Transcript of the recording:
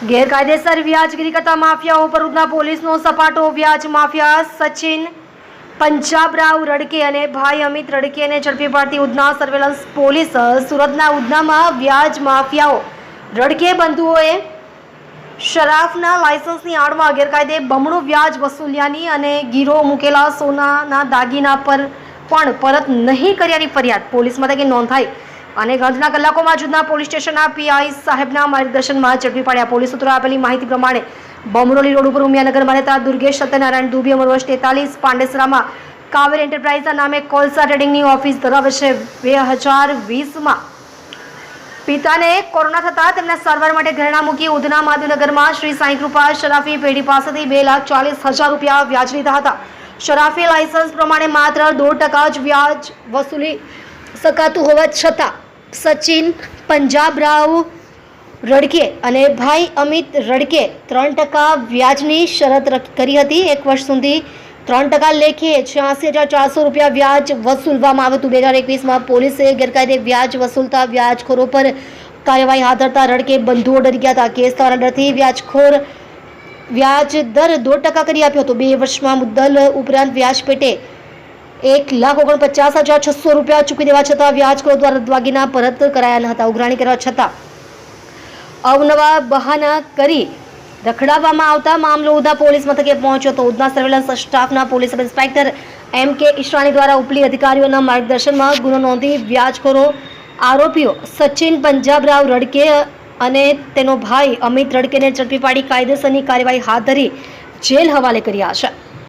ગેરકાયદેસર વ્યાજગીરી કરતા માફિયાઓ પર ઉધના પોલીસનો સપાટો। વ્યાજ માફિયા સચિન પંજાબરાવ રડકે અને ભાઈ અમિત રડકેને ઝડપી પાડતી ઉધના સર્વેલન્સ પોલીસ। સુરતના ઉધનામાં વ્યાજ માફિયાઓ રડકે બંધુઓએ શરાફના લાયસન્સની આડમાં ગેરકાયદે બમણું વ્યાજ વસૂલ્યાની અને ગીરો મૂકેલા સોનાના દાગીના પર પણ પરત નહીં કર્યાની ફરિયાદ પોલીસ મથકે નોંધાઈ અને ગણતરીના કલાકોમાં જૂના પોલીસ સ્ટેશનના પીઆઈ સાહેબના માર્ગદર્શનમાં ઝડપી પાડ્યા। પોલીસ સૂત્રોએ આપેલી માહિતી પ્રમાણે બમરોલી રોડ ઉપર ઉમિયાનગરમાં રહેતા દુર્ગેશ સત્યનારાયણ દુબી ઉંમર વર્ષ 43 પાંડેસરામાં કાવેરી એન્ટરપ્રાઇઝના નામે કોલસા ટ્રેડિંગની ઓફિસ ધરાવે છે। 2020માં પિતાને કોરોના થતાં તેમના સારવાર માટે ઘરેણા મૂકી ઉધના માધવનગરમાં શ્રી સાંઈ કૃપા શરાફી પેઢી પાસેથી 2,40,000 રૂપિયા વ્યાજ લીધા હતા। શરાફી લાયસન્સ પ્રમાણે માત્ર 2% જ વ્યાજ વસૂલી શકાતું હોવા છતાં સચિન પંજાબરાવ રડકે અને ભાઈ અમિત રડકે 3% વ્યાજની શરત કરી હતી। 1 વર્ષ સુધી 3% લેખે 86,400 રૂપિયા વ્યાજ વસૂલવામાં આવ્યું હતું। 2021માં પોલીસે ગેરકાયદે વ્યાજ વસૂલતા વ્યાજખોરો પર કાર્યવાહી હાથ ધરતા રડકે બંધુઓ ડરી ગયા હતા। કેસ થવાના ડરથી વ્યાજખોર વ્યાજ દર 2% કરી આપ્યો હતો। 2 વર્ષમાં મુદ્દલ ઉપરાંત વ્યાજ પેટે 1,49,600 રૂપિયા ચૂકવી દેવા છતાં વ્યાજખોરો દ્વારા દાગીના પરત કરાયા ન હતા। ઉઘરાણી કરવા છતાં અવનવા બહાના કરી રખડાવવામાં આવતા મામલો ઉધના પોલીસ મથકે પહોંચ્યો હતો। ઉધના સર્વેલન્સ સ્ટાફના પોલીસ સબ ઇન્સ્પેક્ટર M.K. ઈશાણી દ્વારા ઉપલી અધિકારીઓના માર્ગદર્શનમાં ગુનો નોંધી વ્યાજખોરો આરોપીઓ સચિન પંજાબરાવ રડકે અને તેનો ભાઈ અમિત રડકેને ઝડપી પાડી કાયદેસરની કાર્યવાહી હાથ ધરી જેલ હવાલે કર્યા છે।